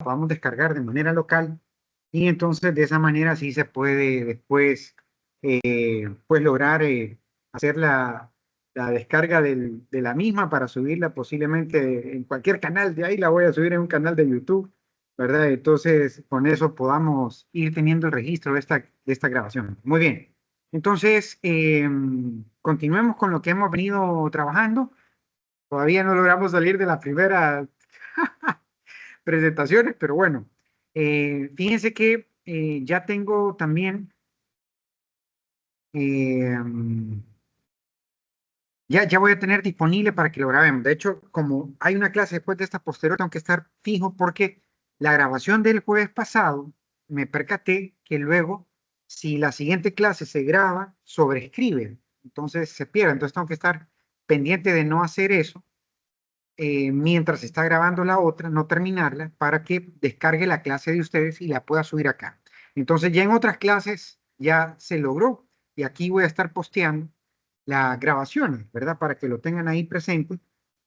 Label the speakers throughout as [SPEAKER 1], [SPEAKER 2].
[SPEAKER 1] podamos descargar de manera local y entonces de esa manera sí se puede después pues lograr hacer la descarga de la misma para subirla posiblemente en cualquier canal. De ahí la voy a subir en un canal de YouTube, ¿verdad? Entonces con eso podamos ir teniendo el registro de esta grabación. Muy bien. Entonces, continuemos con lo que hemos venido trabajando. Todavía no logramos salir de las primeras presentaciones, pero bueno, fíjense que ya tengo también, eh, ya voy a tener disponible para que lo grabemos. De hecho, como hay una clase después de esta posterior, tengo que estar fijo porque la grabación del jueves pasado me percaté que luego, si la siguiente clase se graba, sobreescribe, entonces se pierde. Entonces tengo que estar pendiente de no hacer eso mientras está grabando la otra, no terminarla, para que descargue la clase de ustedes y la pueda subir acá. Entonces ya en otras clases ya se logró y aquí voy a estar posteando las grabaciones, ¿verdad? Para que lo tengan ahí presente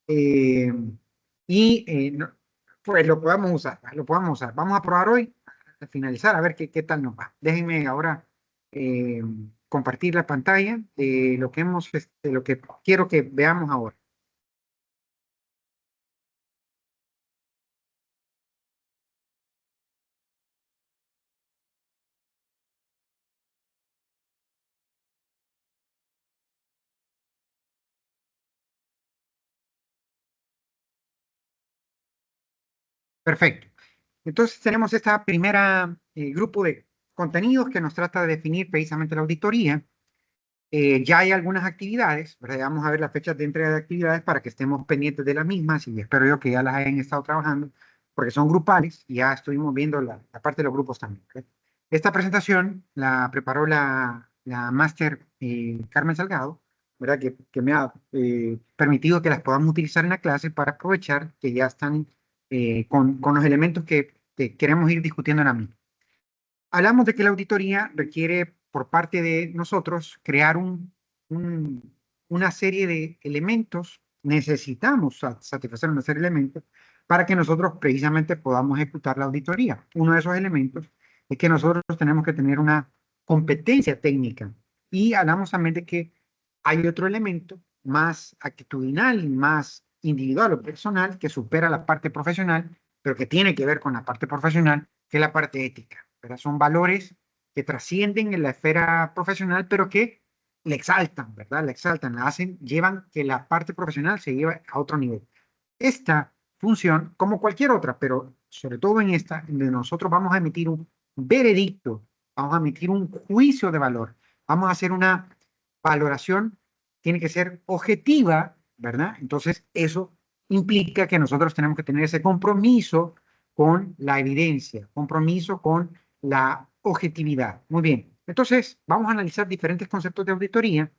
[SPEAKER 1] eh, y pues lo podamos usar, lo podamos usar. Vamos a probar hoy, a finalizar, a ver qué tal nos va. Déjenme ahora eh, compartir la pantalla de lo que de lo que quiero que veamos ahora. Perfecto. Entonces tenemos esta primera grupo de contenidos que nos trata de definir precisamente la auditoría. Ya hay algunas actividades, ¿verdad? Vamos a ver las fechas de entrega de actividades para que estemos pendientes de las mismas y espero yo que ya las hayan estado trabajando porque son grupales y ya estuvimos viendo la parte de los grupos también. ¿Ok? Esta presentación la preparó la máster Carmen Salgado, ¿verdad? Que me ha permitido que las podamos utilizar en la clase para aprovechar que ya están con los elementos que queremos ir discutiendo en la misma. Hablamos de que la auditoría requiere por parte de nosotros crear una serie de elementos, necesitamos satisfacer una serie de elementos para que nosotros precisamente podamos ejecutar la auditoría. Uno de esos elementos es que nosotros tenemos que tener una competencia técnica y hablamos también de que hay otro elemento más actitudinal y más individual o personal que supera la parte profesional, pero que tiene que ver con la parte profesional, que es la parte ética. ¿Verdad? Son valores que trascienden en la esfera profesional, pero que le exaltan, ¿verdad? Le exaltan, la hacen, llevan que la parte profesional se lleve a otro nivel. Esta función, como cualquier otra, pero sobre todo en esta, donde nosotros vamos a emitir un veredicto, vamos a emitir un juicio de valor, vamos a hacer una valoración, tiene que ser objetiva, ¿verdad? Entonces, eso implica que nosotros tenemos que tener ese compromiso con la evidencia, compromiso con la objetividad. Muy bien. Entonces, vamos a analizar diferentes conceptos de auditoría.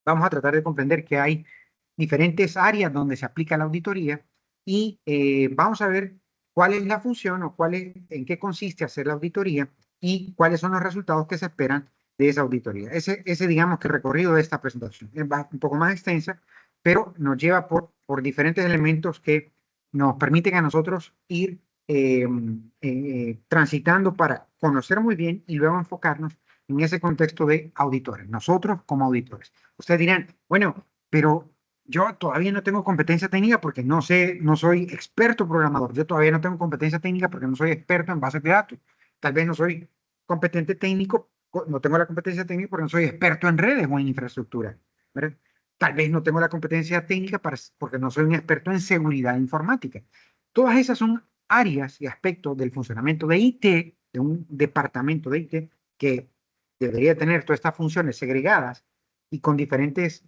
[SPEAKER 1] Vamos a tratar de comprender que hay diferentes áreas donde se aplica la auditoría y vamos a ver cuál es la función o en qué consiste hacer la auditoría y cuáles son los resultados que se esperan de esa auditoría. Ese digamos que recorrido de esta presentación es un poco más extensa, pero nos lleva por diferentes elementos que nos permiten a nosotros ir transitando para conocer muy bien y luego enfocarnos en ese contexto de auditores, nosotros como auditores. Ustedes dirán, bueno, pero yo todavía no tengo competencia técnica porque no sé, no soy experto programador. Yo todavía no tengo competencia técnica porque no soy experto en bases de datos. Tal vez no soy competente técnico, no tengo la competencia técnica porque no soy experto en redes o en infraestructura. ¿Verdad? Tal vez no tengo la competencia técnica porque no soy un experto en seguridad informática. Todas esas son áreas y aspectos del funcionamiento de IT, de un departamento de IT que debería tener todas estas funciones segregadas y con diferentes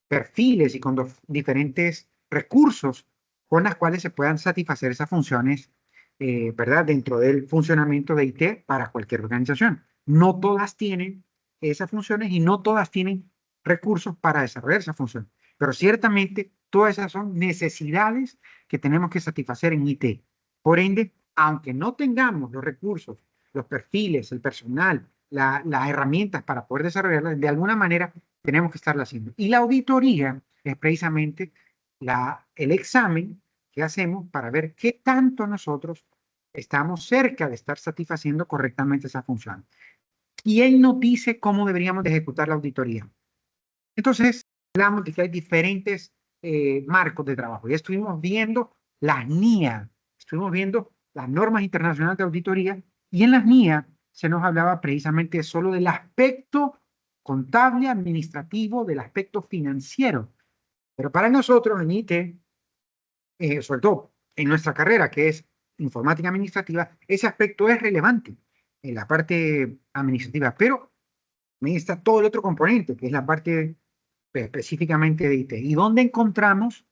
[SPEAKER 1] perfiles y con diferentes recursos con las cuales se puedan satisfacer esas funciones, ¿verdad? Dentro del funcionamiento de IT para cualquier organización. No todas tienen esas funciones y no todas tienen recursos para desarrollar esas funciones. Pero ciertamente todas esas son necesidades que tenemos que satisfacer en IT. Por ende, aunque no tengamos los recursos, los perfiles, el personal, las herramientas para poder desarrollarlas, de alguna manera tenemos que estarla haciendo. Y la auditoría es precisamente el examen que hacemos para ver qué tanto nosotros estamos cerca de estar satisfaciendo correctamente esa función. Y él nos dice cómo deberíamos de ejecutar la auditoría. Entonces, hablamos de que hay diferentes marcos de trabajo. Ya estuvimos viendo las NIA, estuvimos viendo las normas internacionales de auditoría, y en las NIA se nos hablaba precisamente solo del aspecto contable, administrativo, del aspecto financiero. Pero para nosotros en IT, sobre todo en nuestra carrera, que es informática administrativa, ese aspecto es relevante en la parte administrativa, pero también está todo el otro componente, que es la parte específicamente de IT. ¿Y dónde encontramos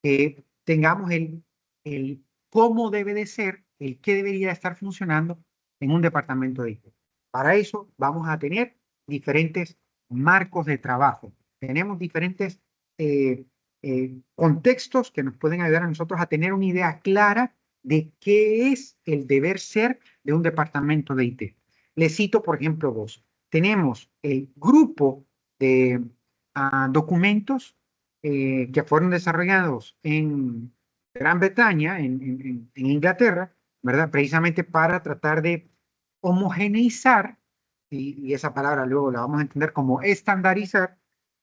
[SPEAKER 1] que tengamos el cómo debe de ser, el qué debería estar funcionando en un departamento de IT? Para eso vamos a tener diferentes marcos de trabajo. Tenemos diferentes contextos que nos pueden ayudar a nosotros a tener una idea clara de qué es el deber ser de un departamento de IT. Les cito, por ejemplo, dos. Tenemos el grupo de documentos que fueron desarrollados en Gran Bretaña, en Inglaterra, ¿verdad? Precisamente para tratar de homogeneizar, y esa palabra luego la vamos a entender como estandarizar,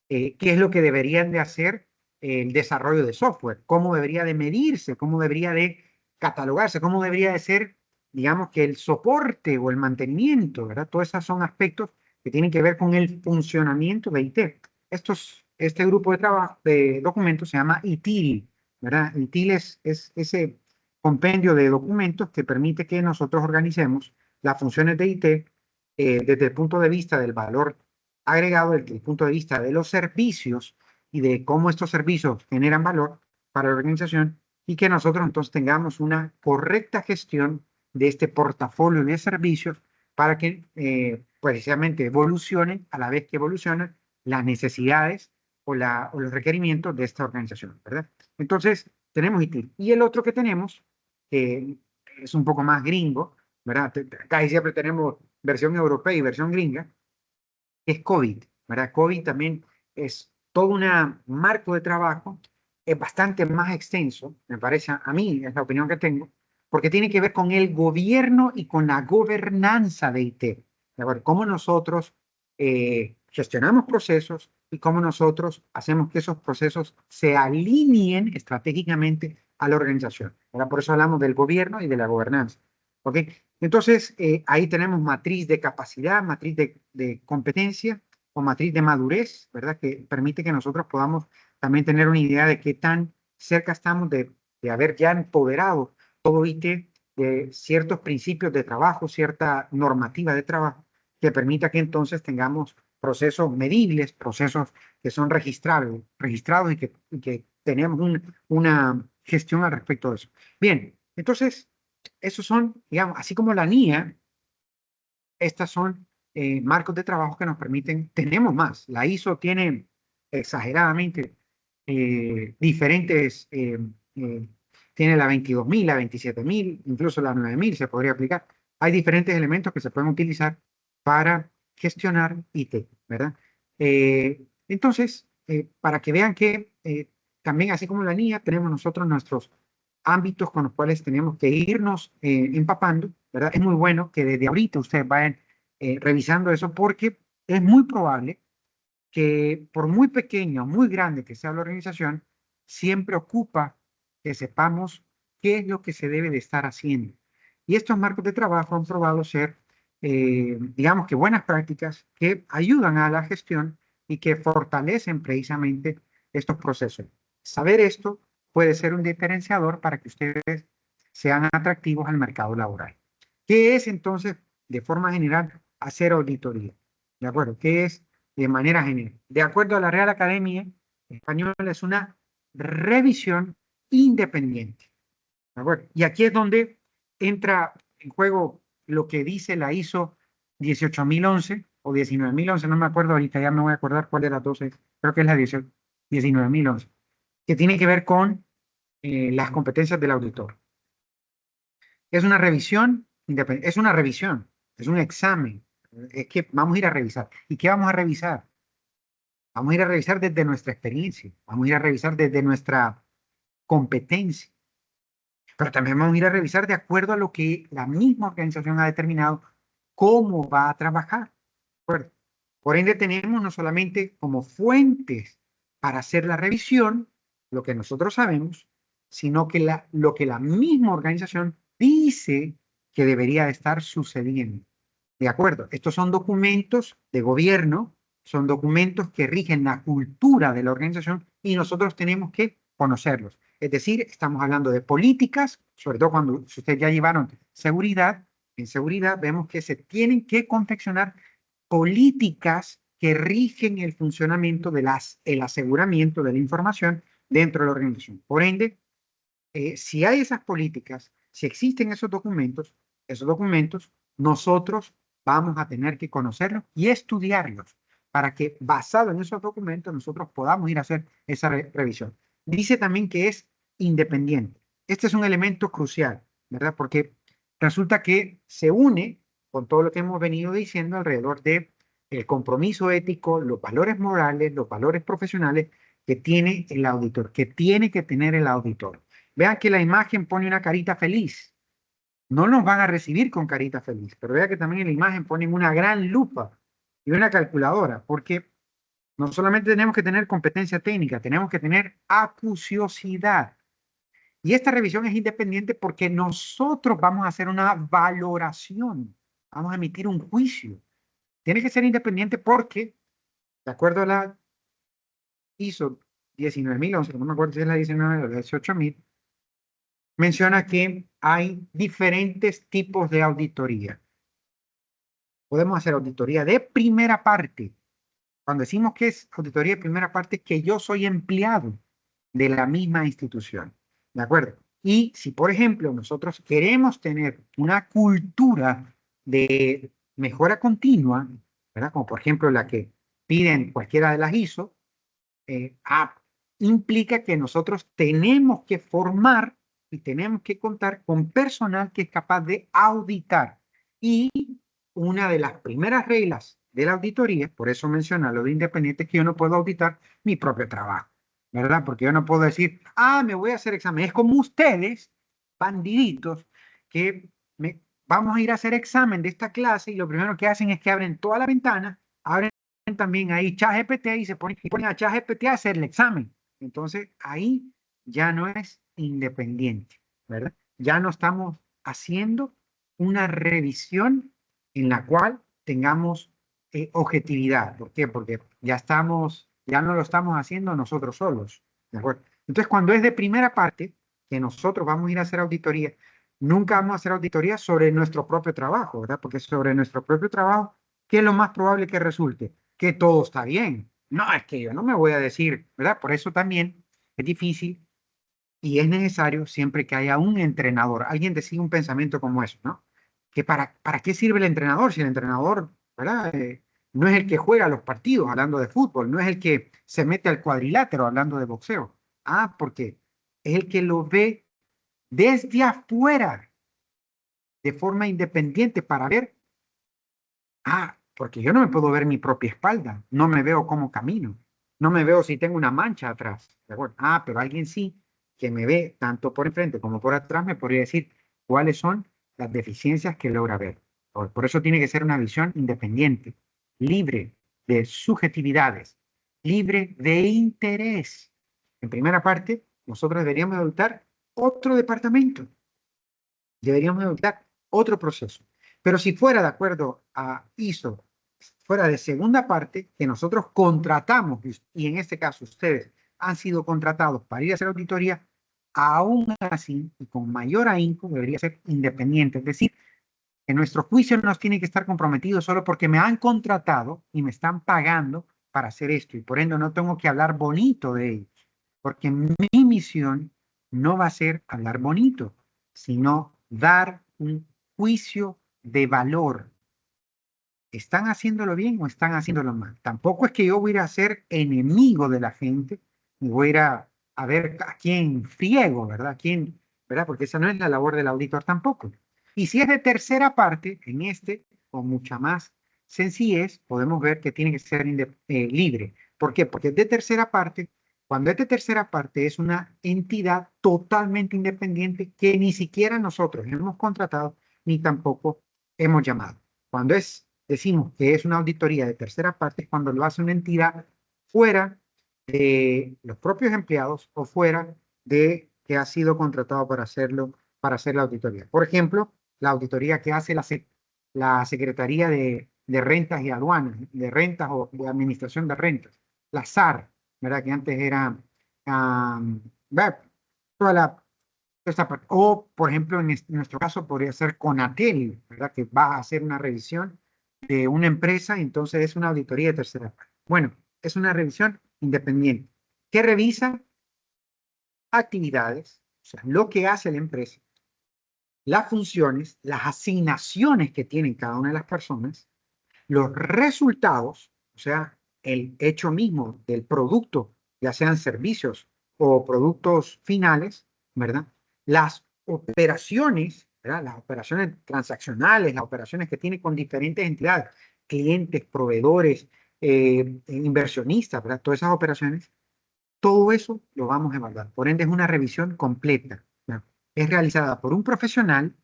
[SPEAKER 1] qué es lo que deberían de hacer el desarrollo de software, cómo debería de medirse, cómo debería de catalogarse, cómo debería de ser, digamos, que el soporte o el mantenimiento, ¿verdad? Todos esos son aspectos que tienen que ver con el funcionamiento de IT. Este grupo de trabajo, de documentos se llama ITIL, ¿verdad? ITIL es ese compendio de documentos que permite que nosotros organicemos las funciones de IT desde el punto de vista del valor agregado, desde el punto de vista de los servicios y de cómo estos servicios generan valor para la organización, y que nosotros entonces tengamos una correcta gestión de este portafolio de servicios para que precisamente evolucionen a la vez que evolucionan las necesidades o los requerimientos de esta organización, ¿verdad? Entonces, tenemos ITIL. Y el otro que tenemos, que es un poco más gringo, ¿verdad? Casi siempre tenemos versión europea y versión gringa, es COVID, ¿verdad? COVID también es todo un marco de trabajo, es bastante más extenso, me parece a mí, es la opinión que tengo, porque tiene que ver con el gobierno y con la gobernanza de IT. ¿De acuerdo? Cómo nosotros gestionamos procesos y cómo nosotros hacemos que esos procesos se alineen estratégicamente a la organización. ¿Verdad? Por eso hablamos del gobierno y de la gobernanza. ¿Ok? Entonces, ahí tenemos matriz de capacidad, matriz de competencia o matriz de madurez, ¿verdad? Que permite que nosotros podamos también tener una idea de qué tan cerca estamos de haber ya empoderado todo IT de ciertos principios de trabajo, cierta normativa de trabajo, que permita que entonces tengamos procesos medibles, procesos que son registrados y que tenemos una gestión al respecto de eso. Bien, entonces, esos son, digamos, así como la NIA, estas son marcos de trabajo que nos permiten, tenemos más. La ISO tiene exageradamente diferentes, tiene la 22.000, la 27.000, incluso la 9.000 se podría aplicar. Hay diferentes elementos que se pueden utilizar para gestionar IT, ¿verdad? Entonces, para que vean que también, así como la NIA, tenemos nosotros nuestros ámbitos con los cuales tenemos que irnos empapando, ¿verdad? Es muy bueno que desde ahorita ustedes vayan revisando eso, porque es muy probable que por muy pequeña o muy grande que sea la organización, siempre ocupa que sepamos qué es lo que se debe de estar haciendo. Y estos marcos de trabajo han probado ser, digamos que buenas prácticas que ayudan a la gestión y que fortalecen precisamente estos procesos. Saber esto puede ser un diferenciador para que ustedes sean atractivos al mercado laboral. ¿Qué es entonces, de forma general, hacer auditoría? ¿De acuerdo? ¿Qué es de manera general? De acuerdo a la Real Academia Española, es una revisión independiente. ¿De acuerdo? Y aquí es donde entra en juego lo que dice la ISO 18011 o 19011, no me acuerdo ahorita, ya me voy a acordar cuál de las dos es, creo que es la 19011, que tiene que ver con las competencias del auditor. Es una revisión independiente, es una revisión, es un examen, es que vamos a ir a revisar. ¿Y qué vamos a revisar? Vamos a ir a revisar desde nuestra experiencia, vamos a ir a revisar desde nuestra competencia. Pero también vamos a ir a revisar de acuerdo a lo que la misma organización ha determinado cómo va a trabajar. ¿De acuerdo? Por ende, tenemos no solamente como fuentes para hacer la revisión, lo que nosotros sabemos, sino que lo que la misma organización dice que debería de estar sucediendo. De acuerdo, estos son documentos de gobierno, son documentos que rigen la cultura de la organización y nosotros tenemos que conocerlos. Es decir, estamos hablando de políticas, sobre todo cuando ustedes ya llevaron seguridad. En seguridad vemos que se tienen que confeccionar políticas que rigen el funcionamiento de el aseguramiento de la información dentro de la organización. Por ende, si hay esas políticas, si existen esos documentos, nosotros vamos a tener que conocerlos y estudiarlos para que, basado en esos documentos, nosotros podamos ir a hacer esa revisión. Dice también que es independiente. Este es un elemento crucial, ¿verdad? Porque resulta que se une con todo lo que hemos venido diciendo alrededor de el compromiso ético, los valores morales, los valores profesionales que tiene el auditor, que tiene que tener el auditor. Vean que la imagen pone una carita feliz. No nos van a recibir con carita feliz, pero vean que también en la imagen ponen una gran lupa y una calculadora, porque no solamente tenemos que tener competencia técnica, tenemos que tener acuciosidad. Y esta revisión es independiente porque nosotros vamos a hacer una valoración, vamos a emitir un juicio. Tiene que ser independiente porque, de acuerdo a la ISO 19.011, no me acuerdo si es la 19 o la 18.000, menciona que hay diferentes tipos de auditoría. Podemos hacer auditoría de primera parte. Cuando decimos que es auditoría de primera parte, es que yo soy empleado de la misma institución. ¿De acuerdo? Y si, por ejemplo, nosotros queremos tener una cultura de mejora continua, ¿verdad? Como por ejemplo la que piden cualquiera de las ISO, implica que nosotros tenemos que formar y tenemos que contar con personal que es capaz de auditar. Y una de las primeras reglas de la auditoría, por eso menciona lo de independiente, es que yo no puedo auditar mi propio trabajo, ¿verdad? Porque yo no puedo decir, me voy a hacer examen. Es como ustedes, bandiditos, que vamos a ir a hacer examen de esta clase y lo primero que hacen es que abren toda la ventana, abren también ahí ChatGPT y ponen a ChatGPT a hacer el examen. Entonces ahí ya no es independiente, ¿verdad? Ya no estamos haciendo una revisión en la cual tengamos objetividad. ¿Por qué? Porque ya no lo estamos haciendo nosotros solos, ¿de acuerdo? Entonces cuando es de primera parte, que nosotros vamos a ir a hacer auditoría, nunca vamos a hacer auditoría sobre nuestro propio trabajo, ¿verdad? Porque sobre nuestro propio trabajo, ¿qué es lo más probable que resulte? Que todo está bien. No, es que yo no me voy a decir, ¿verdad? Por eso también es difícil y es necesario siempre que haya un entrenador. Alguien decía un pensamiento como eso, ¿no? Que para qué sirve el entrenador si el entrenador, ¿verdad? No es el que juega los partidos hablando de fútbol, no es el que se mete al cuadrilátero hablando de boxeo. Porque es el que lo ve desde afuera, de forma independiente para ver, porque yo no me puedo ver mi propia espalda, no me veo cómo camino, no me veo si tengo una mancha atrás, ¿de acuerdo? Pero alguien sí, que me ve tanto por enfrente como por atrás, me podría decir cuáles son las deficiencias que logra ver. Por eso tiene que ser una visión independiente, libre de subjetividades, libre de interés. En primera parte, nosotros deberíamos adoptar otro departamento, deberíamos adoptar otro proceso. Pero si fuera de acuerdo a ISO, fuera de segunda parte, que nosotros contratamos, y en este caso ustedes han sido contratados para ir a hacer auditoría, aún así, y con mayor ahínco, debería ser independiente. Es decir, que nuestro juicio no tiene que estar comprometido solo porque me han contratado y me están pagando para hacer esto, y por ende no tengo que hablar bonito de ellos, porque mi misión no va a ser hablar bonito, sino dar un juicio de valor. ¿Están haciéndolo bien o están haciéndolo mal? Tampoco es que yo voy a ir a ser enemigo de la gente y voy a ir a ver a quién friego, ¿verdad? ¿A quién, ¿verdad? Porque esa no es la labor del auditor tampoco. Y si es de tercera parte, en este, con mucha más sencillez, podemos ver que tiene que ser libre. ¿Por qué? Porque de tercera parte Cuando es de tercera parte, es una entidad totalmente independiente que ni siquiera nosotros hemos contratado ni tampoco hemos llamado. Cuando decimos que es una auditoría de tercera parte, es cuando lo hace una entidad fuera de los propios empleados o fuera de que ha sido contratado para hacerlo, para hacer la auditoría. Por ejemplo, la auditoría que hace la Secretaría de Rentas y Aduanas, de Rentas o de Administración de Rentas, la SAR, ¿verdad? Que antes era, ¿verdad? Toda esta parte. O, por ejemplo, en nuestro caso podría ser Conatel, ¿verdad? Que va a hacer una revisión de una empresa, entonces es una auditoría de tercera parte. Bueno, es una revisión independiente que revisa actividades, o sea, lo que hace la empresa, las funciones, las asignaciones que tienen cada una de las personas, los resultados, o sea, el hecho mismo del producto, ya sean servicios o productos finales, ¿verdad? Las operaciones, ¿verdad? Las operaciones transaccionales, las operaciones que tiene con diferentes entidades, clientes, proveedores, inversionistas, ¿verdad? Todas esas operaciones, todo eso lo vamos a evaluar. Por ende, es una revisión completa, ¿verdad? Es realizada por un profesional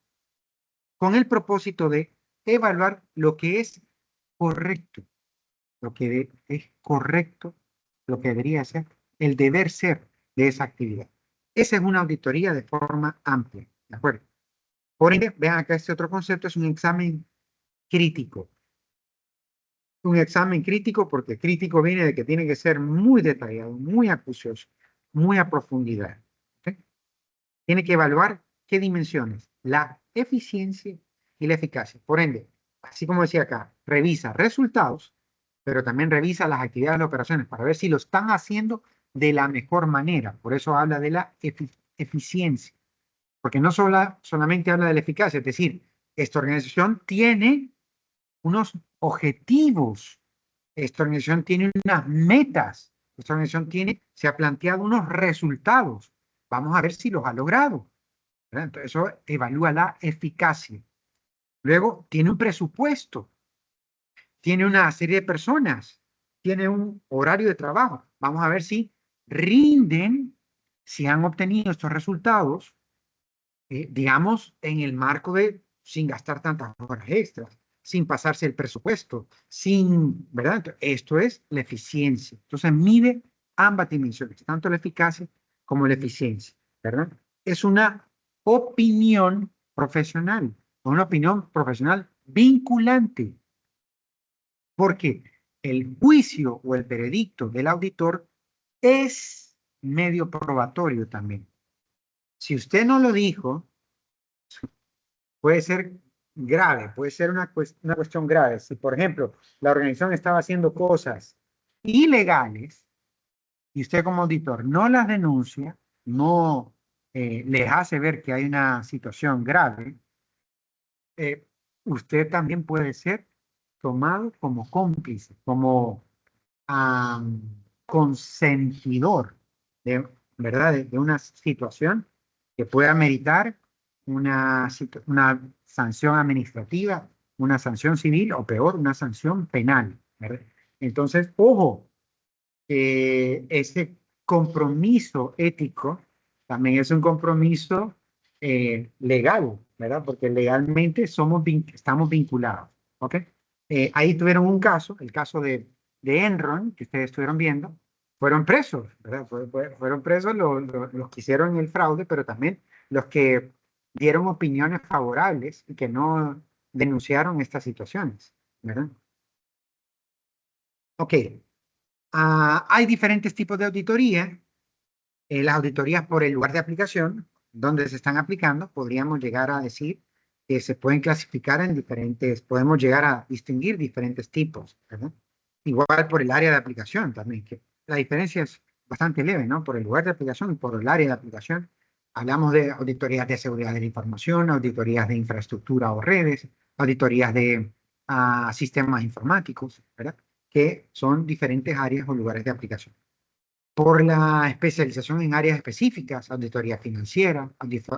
[SPEAKER 1] con el propósito de evaluar lo que es correcto, lo que es correcto, lo que debería ser, el deber ser de esa actividad. Esa es una auditoría de forma amplia, ¿de acuerdo? Por ende, vean acá este otro concepto, es un examen crítico. Un examen crítico porque crítico viene de que tiene que ser muy detallado, muy acucioso, muy a profundidad. ¿Okay? Tiene que evaluar qué dimensiones, la eficiencia y la eficacia. Por ende, así como decía acá, revisa resultados, pero también revisa las actividades de operaciones para ver si lo están haciendo de la mejor manera. Por eso habla de la eficiencia, porque no solamente habla de la eficacia, es decir, esta organización tiene unos objetivos, esta organización tiene unas metas, esta organización se ha planteado unos resultados. Vamos a ver si los ha logrado. ¿Verdad? Entonces, eso evalúa la eficacia. Luego, tiene un presupuesto, tiene una serie de personas, tiene un horario de trabajo. Vamos a ver si rinden, si han obtenido estos resultados, digamos, en el marco de sin gastar tantas horas extras, sin pasarse el presupuesto, ¿verdad? Entonces, esto es la eficiencia. Entonces, mide ambas dimensiones, tanto la eficacia como la eficiencia, ¿verdad? Es una opinión profesional, una opinión profesional vinculante, porque el juicio o el veredicto del auditor es medio probatorio también. Si usted no lo dijo, puede ser grave, puede ser una cuestión grave. Si, por ejemplo, la organización estaba haciendo cosas ilegales y usted como auditor no las denuncia, no les hace ver que hay una situación grave, usted también puede ser tomado como cómplice, como consentidor de, ¿verdad? De una situación que pueda meritar una sanción administrativa, una sanción civil o peor, una sanción penal, ¿verdad? Entonces, ojo, ese compromiso ético también es un compromiso legal, ¿verdad? Porque legalmente estamos vinculados, ¿ok? Ahí tuvieron un caso, el caso de Enron, que ustedes estuvieron viendo, fueron presos, ¿verdad? Fueron presos los que hicieron el fraude, pero también los que dieron opiniones favorables y que no denunciaron estas situaciones, ¿verdad? Ok, hay diferentes tipos de auditoría. Las auditorías por el lugar de aplicación, donde se están aplicando, podríamos llegar a decir que se pueden clasificar en diferentes, podemos llegar a distinguir diferentes tipos, ¿verdad? Igual por el área de aplicación también, que la diferencia es bastante leve, ¿no? Por el lugar de aplicación y por el área de aplicación. Hablamos de auditorías de seguridad de la información, auditorías de infraestructura o redes, auditorías de sistemas informáticos, ¿verdad? Que son diferentes áreas o lugares de aplicación por la especialización en áreas específicas, auditoría financiera,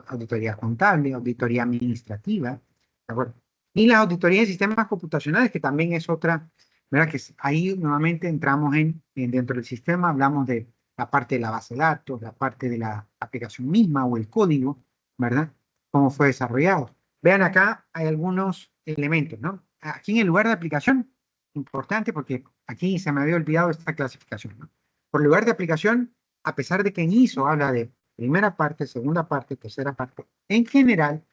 [SPEAKER 1] auditoría contable, auditoría administrativa, ¿de acuerdo? Y las auditorías de sistemas computacionales, que también es otra, ¿verdad? Que ahí nuevamente entramos dentro del sistema, hablamos de la parte de la base de datos, la parte de la aplicación misma o el código, ¿verdad? Cómo fue desarrollado. Vean acá, hay algunos elementos, ¿no? Aquí en el lugar de aplicación, importante porque aquí se me había olvidado esta clasificación, ¿no? Por lugar de aplicación, a pesar de que en ISO habla de primera parte, segunda parte, tercera parte, en general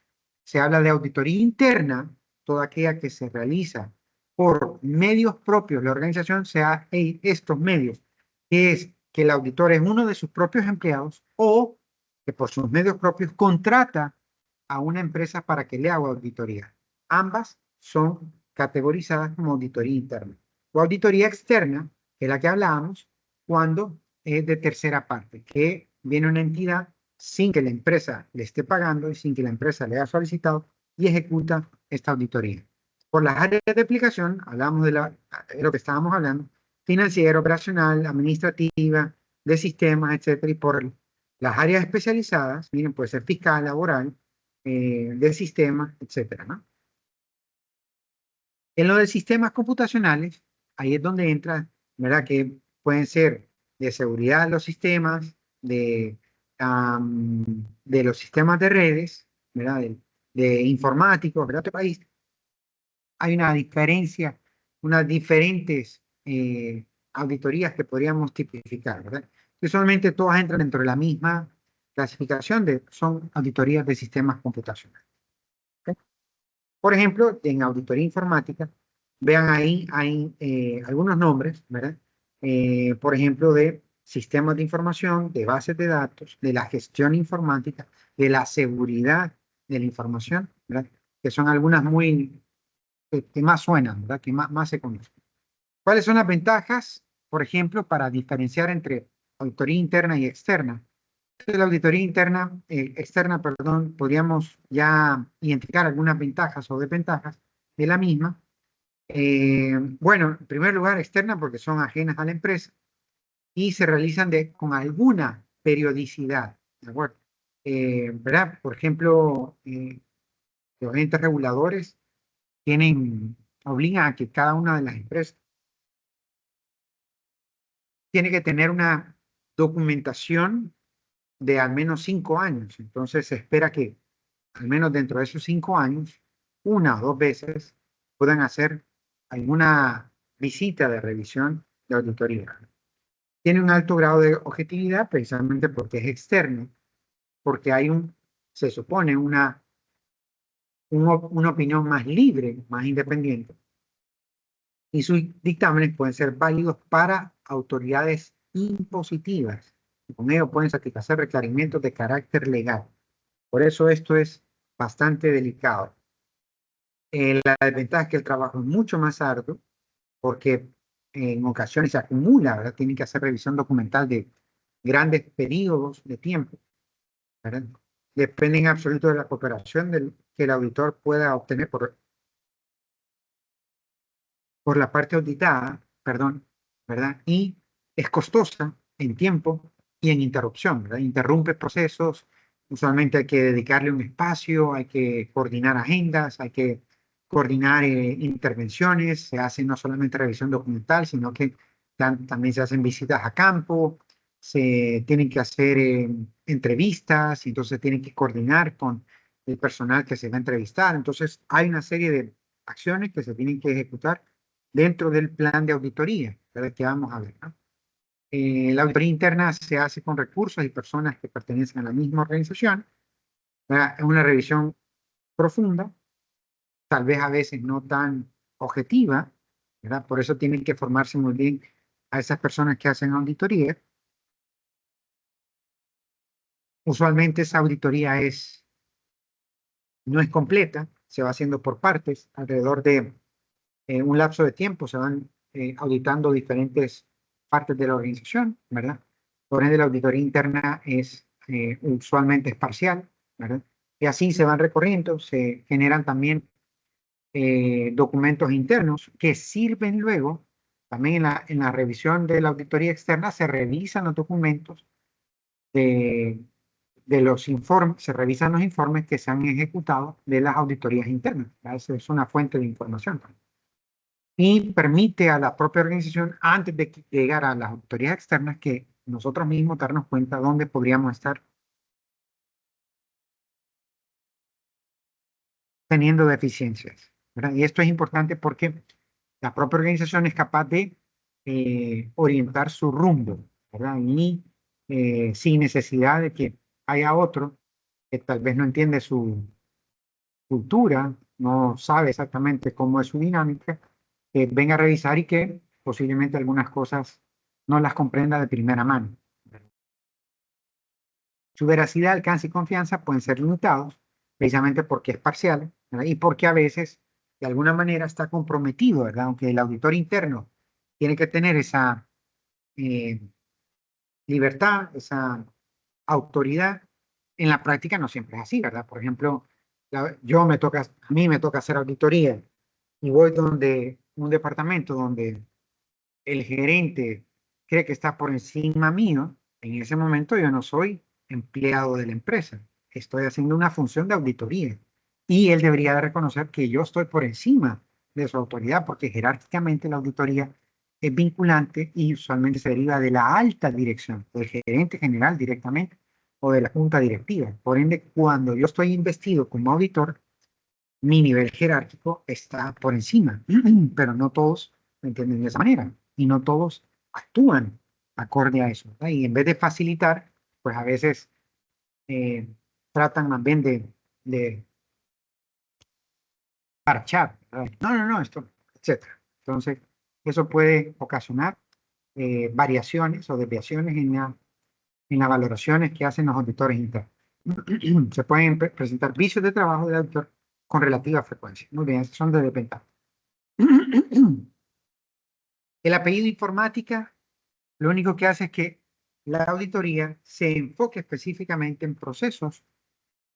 [SPEAKER 1] se habla de auditoría interna, toda aquella que se realiza por medios propios de la organización, sea estos medios, que es que el auditor es uno de sus propios empleados o que por sus medios propios contrata a una empresa para que le haga auditoría. Ambas son categorizadas como auditoría interna. O auditoría externa, que es la que hablábamos, cuando es de tercera parte, que viene una entidad sin que la empresa le esté pagando y sin que la empresa le haya solicitado y ejecuta esta auditoría. Por las áreas de aplicación, hablamos de lo que estábamos hablando, financiera, operacional, administrativa, de sistemas, etcétera, y por las áreas especializadas, miren, puede ser fiscal, laboral, de sistemas, etcétera, ¿no? En lo de sistemas computacionales, ahí es donde entra, ¿verdad? Que pueden ser de seguridad de los sistemas, de los sistemas de redes, ¿verdad? De informáticos, ¿verdad? Otro país. Hay una diferencia, unas diferentes auditorías que podríamos tipificar, ¿verdad? Usualmente todas entran dentro de la misma clasificación son auditorías de sistemas computacionales. ¿Okay? Por ejemplo, en auditoría informática, vean ahí, hay algunos nombres, ¿verdad? Por ejemplo, de sistemas de información, de bases de datos, de la gestión informática, de la seguridad de la información, ¿verdad? Que son algunas muy, que más suenan, ¿verdad? Que más se conocen. ¿Cuáles son las ventajas, por ejemplo, para diferenciar entre auditoría interna y externa? Entonces, la auditoría interna, externa, perdón, podríamos ya identificar algunas ventajas o desventajas de la misma. Bueno, en primer lugar, externa porque son ajenas a la empresa y se realizan con alguna periodicidad, ¿de acuerdo? ¿Verdad? Por ejemplo, los entes reguladores obligan a que cada una de las empresas tiene que tener una documentación de al menos 5 años. Entonces se espera que al menos dentro de esos 5 años, una o dos veces, puedan hacer alguna visita de revisión de auditoría. Tiene un alto grado de objetividad precisamente porque es externo, porque hay se supone una opinión más libre, más independiente, y sus dictámenes pueden ser válidos para autoridades impositivas. Y con ello pueden satisfacer requerimientos de carácter legal. Por eso esto es bastante delicado. La desventaja es que el trabajo es mucho más arduo porque en ocasiones se acumula, ¿verdad? Tienen que hacer revisión documental de grandes periodos de tiempo, ¿verdad? Depende en absoluto de la cooperación que el auditor pueda obtener por la parte auditada, perdón, ¿verdad? Y es costosa en tiempo y en interrupción, ¿verdad? Interrumpe procesos, usualmente hay que dedicarle un espacio, hay que coordinar agendas, hay que coordinar intervenciones, se hace no solamente revisión documental, sino que también se hacen visitas a campo, se tienen que hacer entrevistas, y entonces tienen que coordinar con el personal que se va a entrevistar. Entonces hay una serie de acciones que se tienen que ejecutar dentro del plan de auditoría, ¿verdad? Que vamos a ver, ¿no? La auditoría interna se hace con recursos y personas que pertenecen a la misma organización, ¿verdad? Es una revisión profunda, tal vez a veces no tan objetiva, ¿verdad? Por eso tienen que formarse muy bien a esas personas que hacen auditoría. Usualmente esa auditoría no es completa, se va haciendo por partes, alrededor de un lapso de tiempo se van auditando diferentes partes de la organización, ¿verdad? Por ende, la auditoría interna usualmente es parcial, ¿verdad? Y así se van recorriendo, se generan también documentos internos que sirven luego, también en la revisión de la auditoría externa, se revisan los documentos de, de los informes, se revisan los informes que se han ejecutado de las auditorías internas. Esa es una fuente de información y permite a la propia organización, antes de llegar a las autoridades externas, que nosotros mismos darnos cuenta dónde podríamos estar teniendo deficiencias, ¿verdad? Y esto es importante porque la propia organización es capaz de orientar su rumbo, ¿verdad? Y sin necesidad de que haya otro que tal vez no entiende su cultura, no sabe exactamente cómo es su dinámica, que venga a revisar y que posiblemente algunas cosas no las comprenda de primera mano. Su veracidad, alcance y confianza pueden ser limitados, precisamente porque es parcial, ¿verdad? Y porque a veces, de alguna manera, está comprometido, ¿verdad? Aunque el auditor interno tiene que tener esa eh, libertad, esa autoridad, en la práctica no siempre es así, ¿verdad? Por ejemplo, a mí me toca hacer auditoría y voy donde un departamento donde el gerente cree que está por encima mío, en ese momento yo no soy empleado de la empresa, estoy haciendo una función de auditoría y él debería de reconocer que yo estoy por encima de su autoridad porque jerárquicamente la auditoría es vinculante y usualmente se deriva de la alta dirección, del gerente general directamente o de la junta directiva. Por ende, cuando yo estoy investido como auditor, mi nivel jerárquico está por encima, pero no todos lo entienden de esa manera y no todos actúan acorde a eso, ¿verdad? Y en vez de facilitar, pues a veces eh, tratan más bien de parchar, ¿verdad? No, no, no, esto, etcétera. Entonces, eso puede ocasionar variaciones o desviaciones en las valoraciones que hacen los auditores internos. Se pueden presentar vicios de trabajo del auditor con relativa frecuencia. Muy bien, estos son de desventaja. El apellido informática lo único que hace es que la auditoría se enfoque específicamente en procesos,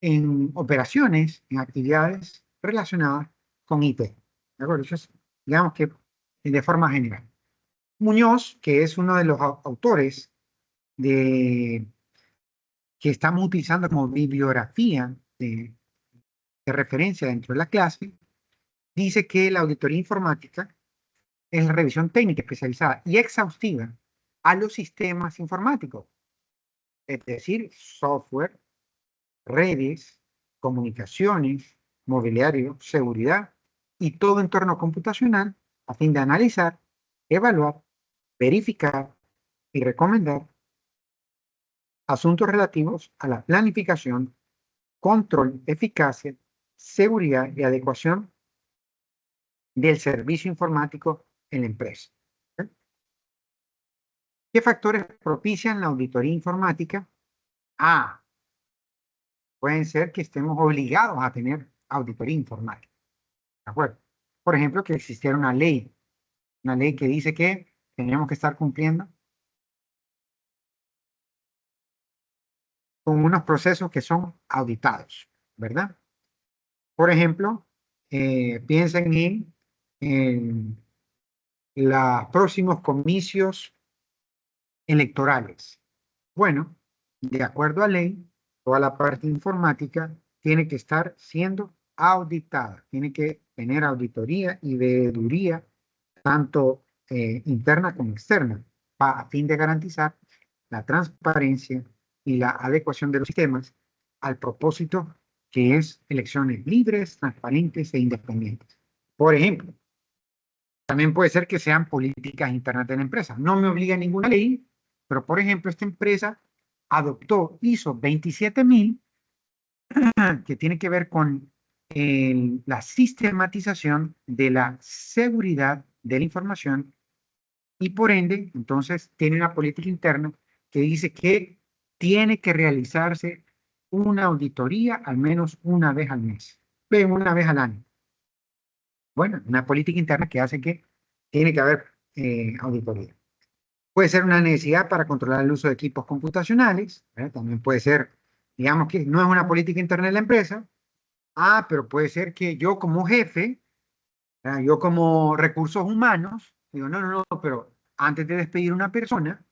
[SPEAKER 1] en operaciones, en actividades relacionadas con IT. ¿De acuerdo? Eso es, digamos que de forma general. Muñoz, que es uno de los autores de, que estamos utilizando como bibliografía de referencia dentro de la clase, dice que la auditoría informática es la revisión técnica especializada y exhaustiva a los sistemas informáticos, es decir, software, redes, comunicaciones, mobiliario, seguridad y todo entorno computacional a fin de analizar, evaluar, verificar y recomendar asuntos relativos a la planificación, control, eficacia, seguridad y adecuación del servicio informático en la empresa. ¿Ok? ¿Qué factores propician la auditoría informática? Ah, pueden ser que estemos obligados a tener auditoría informática. ¿De acuerdo? Por ejemplo, que existiera una ley que dice que tenemos que estar cumpliendo con unos procesos que son auditados, ¿verdad? Por ejemplo, piensen en los próximos comicios electorales. Bueno, de acuerdo a ley, toda la parte informática tiene que estar siendo auditada, tiene que tener auditoría y veeduría, tanto interna como externa, a fin de garantizar la transparencia y la adecuación de los sistemas al propósito que es elecciones libres, transparentes e independientes. Por ejemplo, también puede ser que sean políticas internas de la empresa. No me obliga ninguna ley, pero por ejemplo, esta empresa adoptó ISO 27000, que tiene que ver con la sistematización de la seguridad de la información y por ende, entonces, tiene una política interna que dice que tiene que realizarse una auditoría al menos una vez al mes, una vez al año. Bueno, una política interna que hace que tiene que haber auditoría. Puede ser una necesidad para controlar el uso de equipos computacionales, ¿verdad? También puede ser, digamos que no es una política interna de la empresa. Pero puede ser que yo como jefe, ¿verdad? Yo como recursos humanos, digo, no, no, no, pero antes de despedir a una persona,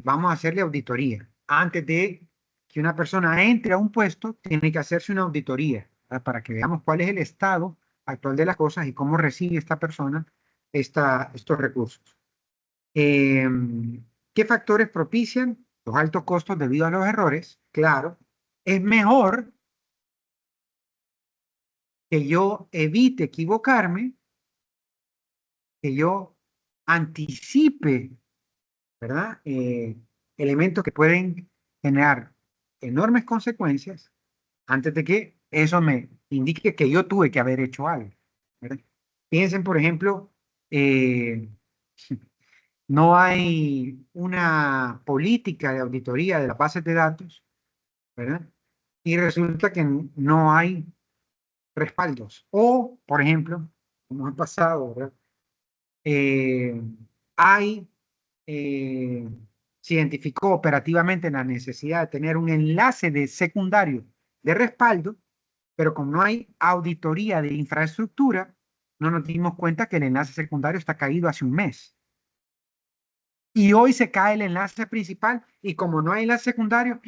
[SPEAKER 1] vamos a hacerle auditoría. Antes de que una persona entre a un puesto, tiene que hacerse una auditoría, ¿verdad? Para que veamos cuál es el estado actual de las cosas y cómo recibe esta persona estos recursos. ¿Qué factores propician los altos costos debido a los errores? Claro, es mejor que yo evite equivocarme, que yo anticipe, ¿verdad? Elementos que pueden generar enormes consecuencias antes de que eso me indique que yo tuve que haber hecho algo, ¿verdad? Piensen, por ejemplo, eh, no hay una política de auditoría de las bases de datos, ¿verdad? Y resulta que no hay respaldos. O, por ejemplo, como ha pasado, ¿verdad? Eh, hay, eh, se identificó operativamente la necesidad de tener un enlace de secundario de respaldo, pero como no hay auditoría de infraestructura, no nos dimos cuenta que el enlace secundario está caído hace un mes. Y hoy se cae el enlace principal y como no hay enlace secundario,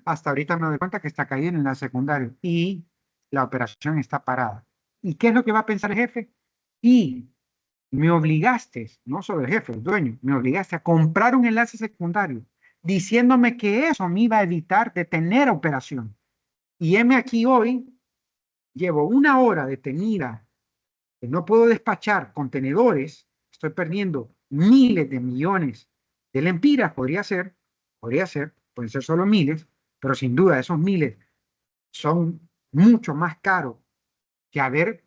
[SPEAKER 1] hasta ahorita me doy cuenta que está caído el enlace secundario y la operación está parada. ¿Y qué es lo que va a pensar el jefe? Y me obligaste, no solo el jefe, el dueño, me obligaste a comprar un enlace secundario diciéndome que eso me iba a evitar de tener operación. Y heme aquí hoy, llevo una hora detenida, que no puedo despachar contenedores, estoy perdiendo miles de millones de lempiras, podría ser, pueden ser solo miles, pero sin duda esos miles son mucho más caros que haber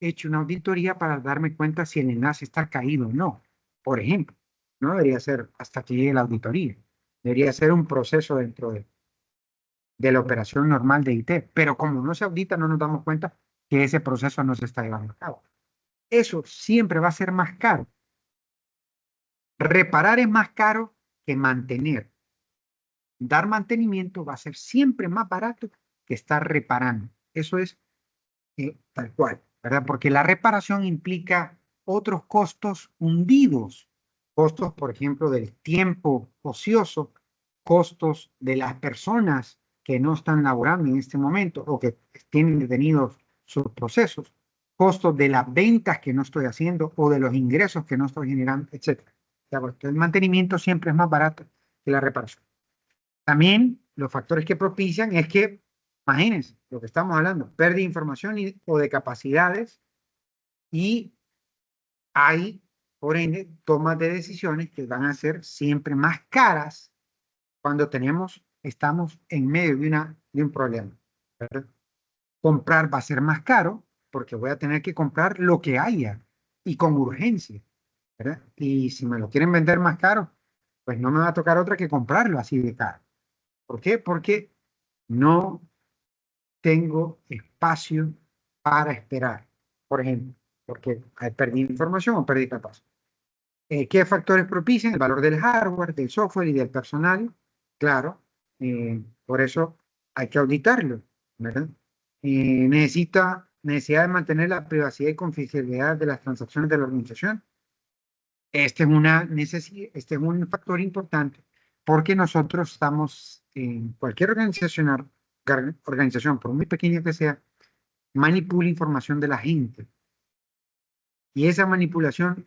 [SPEAKER 1] hecho una auditoría para darme cuenta si el enlace está caído o no. Por ejemplo, no debería ser hasta que llegue la auditoría. Debería ser un proceso dentro de la operación normal de IT. Pero como no se audita, no nos damos cuenta que ese proceso no se está llevando a cabo. Eso siempre va a ser más caro. Reparar es más caro que mantener. Dar mantenimiento va a ser siempre más barato que estar reparando. Eso es tal cual, ¿verdad? Porque la reparación implica otros costos hundidos, costos, por ejemplo, del tiempo ocioso, costos de las personas que no están laborando en este momento o que tienen detenidos sus procesos, costos de las ventas que no estoy haciendo o de los ingresos que no estoy generando, etc. El mantenimiento siempre es más barato que la reparación. También los factores que propician es que, imagínense lo que estamos hablando, pérdida de información o de capacidades y hay, por ende, tomas de decisiones que van a ser siempre más caras cuando estamos en medio de un problema, ¿verdad? Comprar va a ser más caro porque voy a tener que comprar lo que haya y con urgencia, ¿verdad? Y si me lo quieren vender más caro, pues no me va a tocar otra que comprarlo así de caro. ¿Por qué? Porque no tengo espacio para esperar, por ejemplo, porque hay perdí información o perdí capacidad. ¿Qué factores propician? El valor del hardware, del software y del personal. Claro, por eso hay que auditarlo, ¿verdad? Necesidad de mantener la privacidad y confidencialidad de las transacciones de la organización. Este es un factor importante porque nosotros estamos en cualquier organización, por muy pequeña que sea, manipula información de la gente. Y esa manipulación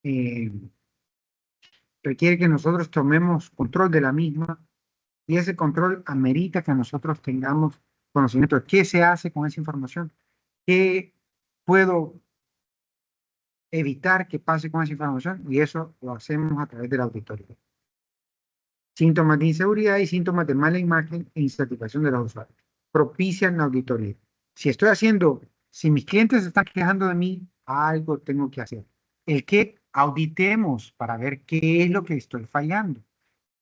[SPEAKER 1] eh, requiere que nosotros tomemos control de la misma y ese control amerita que nosotros tengamos conocimiento de qué se hace con esa información, qué puedo evitar que pase con esa información y eso lo hacemos a través de la auditoría. Síntomas de inseguridad y síntomas de mala imagen e insatisfacción de los usuarios. Propician la auditoría. Si mis clientes se están quejando de mí, algo tengo que hacer. El que auditemos para ver qué es lo que estoy fallando.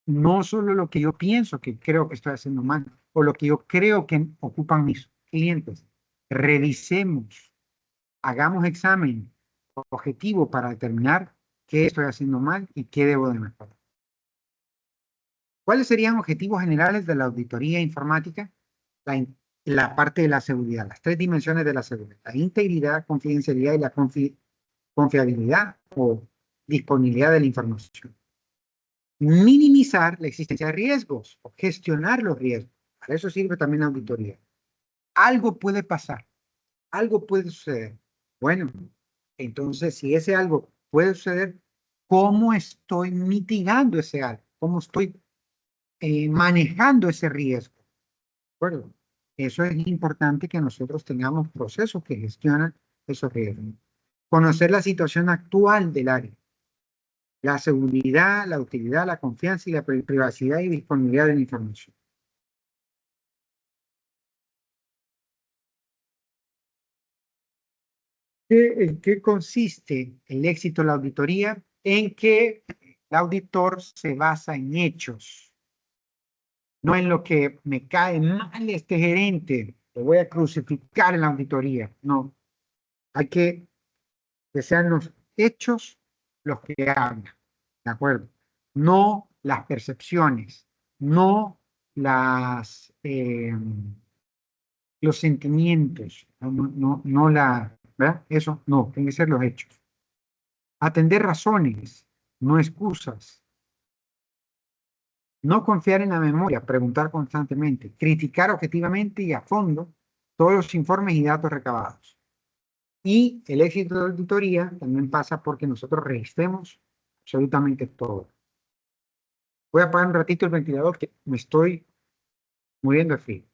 [SPEAKER 1] No solo lo que yo pienso que creo que estoy haciendo mal o lo que yo creo que ocupan mis clientes. Revisemos, hagamos examen objetivo para determinar qué estoy haciendo mal y qué debo de mejorar. ¿Cuáles serían objetivos generales de la auditoría informática? La parte de la seguridad, las tres dimensiones de la seguridad, la integridad, confidencialidad y la confiabilidad o disponibilidad de la información. Minimizar la existencia de riesgos o gestionar los riesgos. Para eso sirve también la auditoría. Algo puede pasar, algo puede suceder. Bueno, entonces si ese algo puede suceder, cómo estoy mitigando ese algo, cómo estoy manejando ese riesgo. ¿De acuerdo? Eso es importante que nosotros tengamos procesos que gestionan esos riesgos. Conocer la situación actual del área, la seguridad, la utilidad, la confianza y la privacidad y disponibilidad de la información. ¿En qué consiste el éxito de la auditoría? En que el auditor se basa en hechos, no en lo que me cae mal este gerente, lo voy a crucificar en la auditoría. No, hay que sean los hechos los que hablan, ¿de acuerdo? No las percepciones, no los sentimientos, no la, ¿verdad? Eso no, tienen que ser los hechos. Atender razones, no excusas. No confiar en la memoria, preguntar constantemente, criticar objetivamente y a fondo todos los informes y datos recabados. Y el éxito de la auditoría también pasa porque nosotros registremos absolutamente todo. Voy a apagar un ratito el ventilador que me estoy muriendo de frío.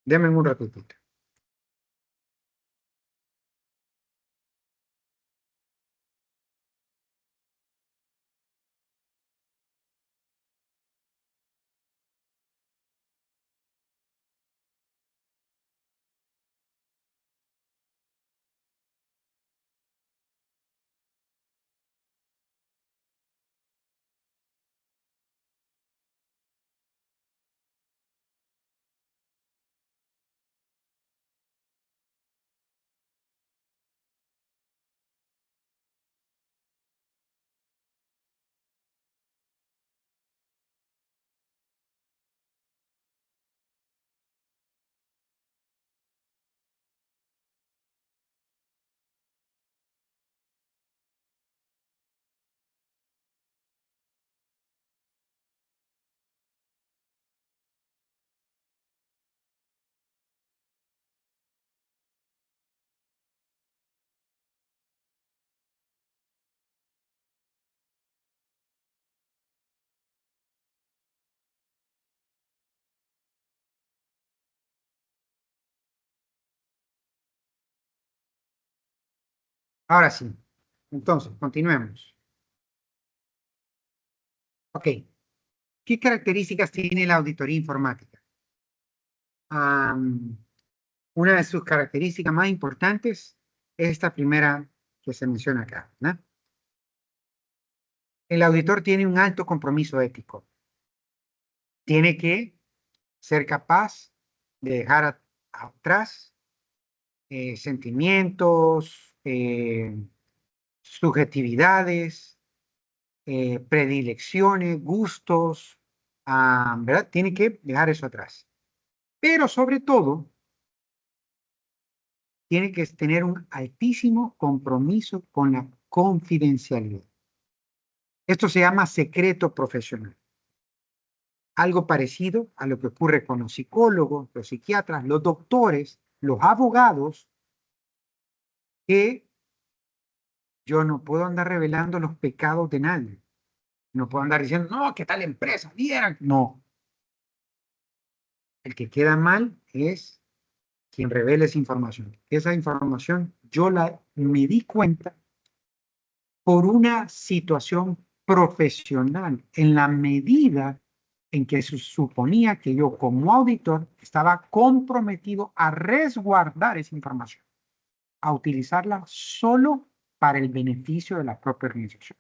[SPEAKER 1] Denme un ratito. Ahora sí. Entonces, continuemos. Ok. ¿Qué características tiene la auditoría informática? Una de sus características más importantes es esta primera que se menciona acá, ¿no? El auditor tiene un alto compromiso ético. Tiene que ser capaz de dejar atrás sentimientos, subjetividades, predilecciones, gustos, ¿verdad? Tiene que dejar eso atrás. Pero sobre todo, tiene que tener un altísimo compromiso con la confidencialidad. Esto se llama secreto profesional. Algo parecido a lo que ocurre con los psicólogos, los psiquiatras, los doctores, los abogados, que yo no puedo andar revelando los pecados de nadie. No puedo andar diciendo, no, ¿qué tal empresa? Vieran. No. El que queda mal es quien revela esa información. Esa información me di cuenta por una situación profesional, en la medida en que se suponía que yo como auditor estaba comprometido a resguardar esa información, a utilizarla solo para el beneficio de la propia organización,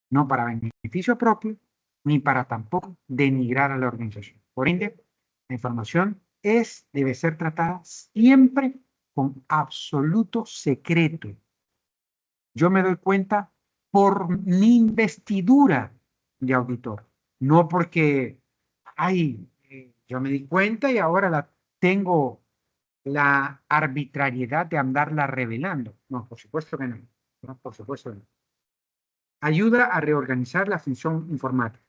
[SPEAKER 1] no para beneficio propio, ni para tampoco denigrar a la organización. Por ende, la información debe ser tratada siempre con absoluto secreto. Yo me doy cuenta por mi investidura de auditor, no porque, ay, yo me di cuenta y ahora tengo la arbitrariedad de andarla revelando. No, por supuesto que no. No, por supuesto que no. Ayuda a reorganizar la función informática.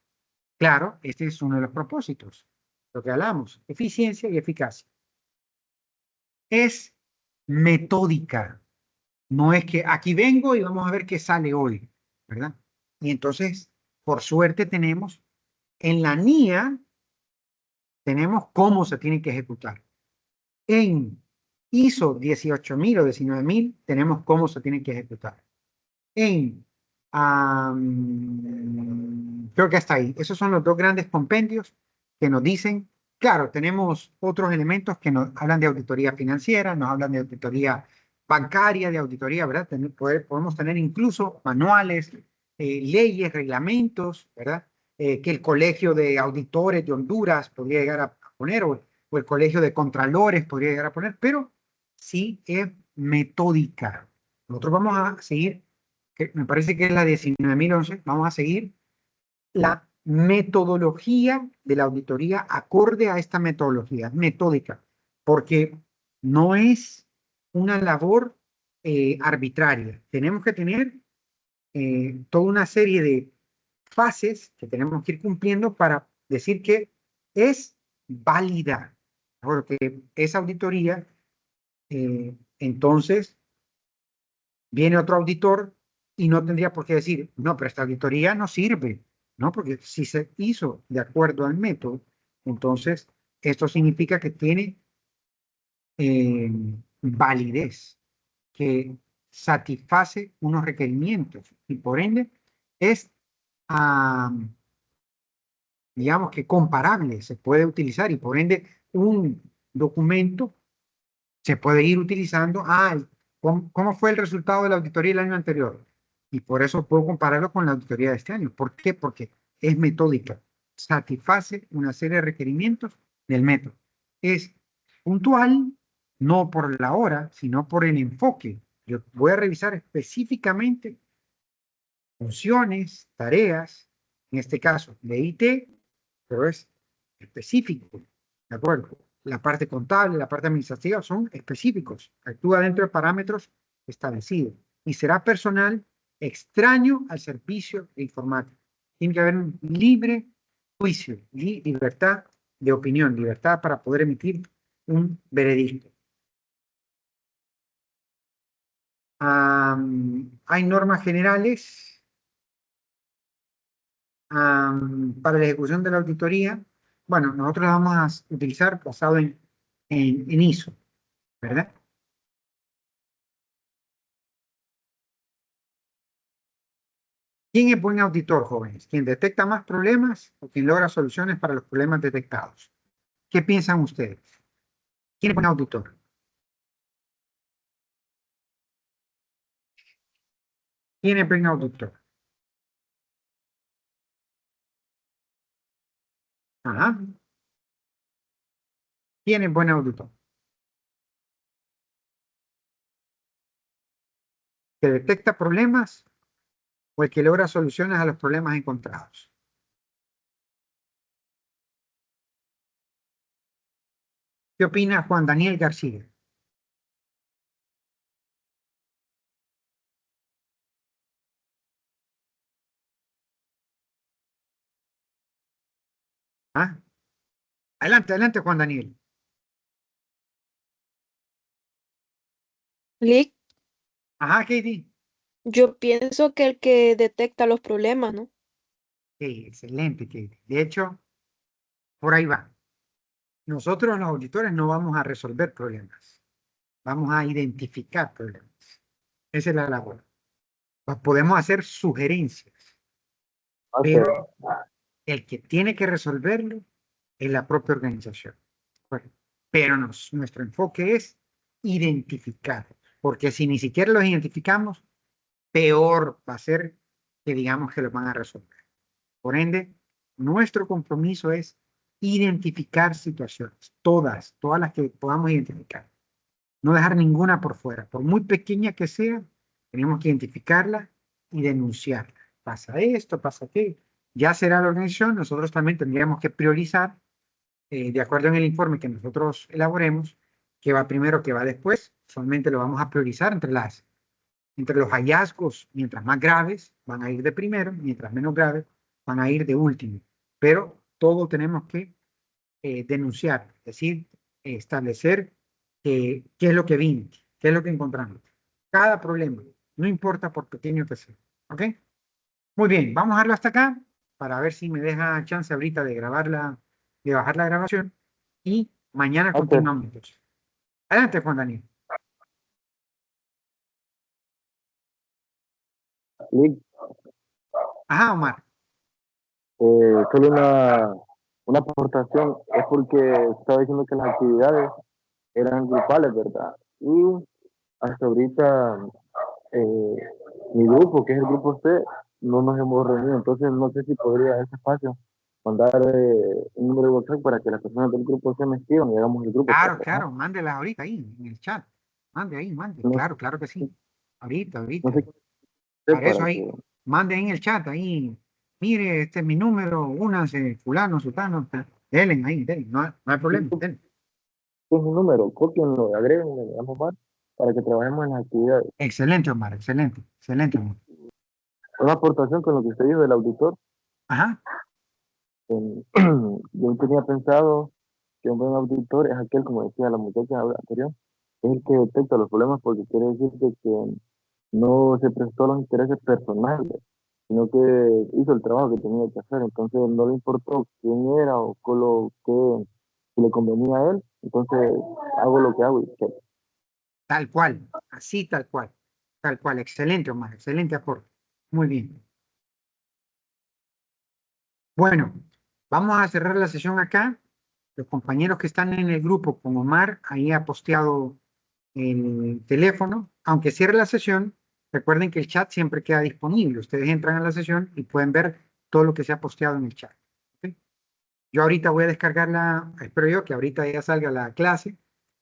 [SPEAKER 1] Claro, este es uno de los propósitos. Lo que hablamos, eficiencia y eficacia. Es metódica. No es que aquí vengo y vamos a ver qué sale hoy, ¿verdad? Y entonces, por suerte tenemos, en la NIA, tenemos cómo se tiene que ejecutar. En ISO 18.000 o 19.000 tenemos cómo se tiene que ejecutar. Creo que hasta ahí. Esos son los dos grandes compendios que nos dicen, claro, tenemos otros elementos que nos hablan de auditoría financiera, nos hablan de auditoría bancaria, de auditoría, ¿verdad? Podemos tener incluso manuales, leyes, reglamentos, ¿verdad? Que el Colegio de Auditores de Honduras podría llegar a poner, o el Colegio de Contralores podría llegar a poner, pero sí es metódica. Nosotros vamos a seguir, que me parece que es la 19.011, vamos a seguir la metodología de la auditoría acorde a esta metodología metódica, porque no es una labor arbitraria. Tenemos que tener toda una serie de fases que tenemos que ir cumpliendo para decir que es válida, porque esa auditoría, entonces, viene otro auditor y no tendría por qué decir, no, pero esta auditoría no sirve, ¿no? Porque si se hizo de acuerdo al método, entonces esto significa que tiene eh, validez, que satisface unos requerimientos y por ende es, ah, digamos que comparable, se puede utilizar y por ende un documento se puede ir utilizando, ¿cómo fue el resultado de la auditoría el año anterior? Y por eso puedo compararlo con la auditoría de este año. ¿Por qué? Porque es metódica, satisface una serie de requerimientos del método. Es puntual, no por la hora, sino por el enfoque. Yo voy a revisar específicamente funciones, tareas, en este caso de IT, pero es específico, ¿de acuerdo? La parte contable, la parte administrativa son específicos, actúa dentro de parámetros establecidos y será personal extraño al servicio de informática. Tiene que haber un libre juicio, libertad de opinión, libertad para poder emitir un veredicto. Hay normas generales para la ejecución de la auditoría. Bueno, nosotros la vamos a utilizar basado en ISO, ¿verdad? ¿Quién es buen auditor, jóvenes? ¿Quién detecta más problemas o quien logra soluciones para los problemas detectados? ¿Qué piensan ustedes? ¿Quién es buen auditor? ¿Quién es buen auditor? Ajá. ¿Quién es buen auditor? ¿Que detecta problemas o el que logra soluciones a los problemas encontrados? ¿Qué opina Juan Daniel García? ¿Ah? Adelante, adelante, Juan Daniel.
[SPEAKER 2] Lick,
[SPEAKER 1] Ajá, Katie.
[SPEAKER 2] yo pienso que el que detecta los problemas, ¿no?
[SPEAKER 1] Sí, excelente, Katie. De hecho, por ahí va. Nosotros los auditores no vamos a resolver problemas, vamos a identificar problemas. Esa es la labor. Pues podemos hacer sugerencias, pero el que tiene que resolverlo es la propia organización. Bueno, pero nuestro enfoque es identificar, porque si ni siquiera los identificamos, peor va a ser que digamos que los van a resolver. Por ende, nuestro compromiso es identificar situaciones, todas las que podamos identificar. No dejar ninguna por fuera, por muy pequeña que sea, tenemos que identificarla y denunciarla. Pasa esto, pasa aquello. Ya será la organización, nosotros también tendríamos que priorizar, de acuerdo en el informe que nosotros elaboremos, qué va primero, qué va después. Solamente lo vamos a priorizar entre los hallazgos, mientras más graves, van a ir de primero, mientras menos graves, van a ir de último. Pero todo tenemos que denunciar, es decir, establecer qué es lo que vimos, qué es lo que encontramos. Cada problema, no importa por pequeño que sea. ¿Ok? Muy bien, vamos a dejarlo hasta acá para ver si me deja chance ahorita de grabarla, de bajar la grabación y mañana
[SPEAKER 3] Ok,
[SPEAKER 1] continuamos entonces. Adelante, Juan Daniel.
[SPEAKER 3] Lick,
[SPEAKER 1] Ajá, Omar.
[SPEAKER 3] solo una aportación, es porque estaba diciendo que las actividades eran grupales, ¿verdad? Y hasta ahorita eh, mi grupo, que es el grupo C, no nos hemos reunido, entonces no sé si podría en ese espacio mandar un número de WhatsApp para que las personas del grupo C me escriban y hagamos el grupo para
[SPEAKER 1] Claro,
[SPEAKER 3] trabajar.
[SPEAKER 1] claro, mándelas ahorita ahí en el chat. Mande ahí, mande.
[SPEAKER 3] No,
[SPEAKER 1] Claro, claro que sí. Ahorita,
[SPEAKER 3] no
[SPEAKER 1] ahorita.
[SPEAKER 3] sé qué hacer
[SPEAKER 1] Para eso
[SPEAKER 3] para que...
[SPEAKER 1] ahí, mande en el chat ahí. Mire, este es mi número, únanse, fulano, sutano. Denle ahí, denle, no hay problema. Denle.
[SPEAKER 3] Es un número, copienlo, agréguenlo, le damos más para que trabajemos en las actividades.
[SPEAKER 1] Excelente, Omar, excelente, excelente, Omar.
[SPEAKER 3] Una aportación con lo que usted dijo del auditor.
[SPEAKER 1] Ajá,
[SPEAKER 3] Yo tenía pensado que un buen auditor es aquel, como decía la muchacha anterior, es el que detecta los problemas porque quiere decir de que no se prestó a los intereses personales, sino que hizo el trabajo que tenía que hacer. Entonces no le importó quién era o con lo que si le convenía a él. Entonces hago lo que hago y check.
[SPEAKER 1] tal cual, así tal cual, tal cual. Excelente, Omar, excelente aporte. Muy bien. Bueno, vamos a cerrar la sesión acá. Los compañeros que están en el grupo con Omar, ahí ha posteado el teléfono. Aunque cierre la sesión, recuerden que el chat siempre queda disponible. Ustedes entran a la sesión y pueden ver todo lo que se ha posteado en el chat. ¿Ok? Yo ahorita voy a descargarla, espero yo que ahorita ya salga la clase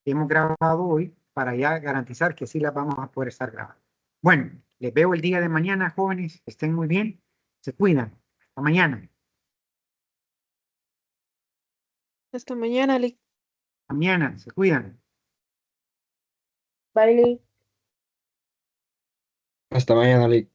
[SPEAKER 1] que hemos grabado hoy para ya garantizar que sí la vamos a poder estar grabando. Bueno, les veo el día de mañana, jóvenes. Estén muy bien. Se cuidan. Hasta mañana.
[SPEAKER 2] Hasta mañana, Lick.
[SPEAKER 1] Mañana, se cuidan.
[SPEAKER 2] Bye, Lick.
[SPEAKER 4] Hasta mañana, Lick.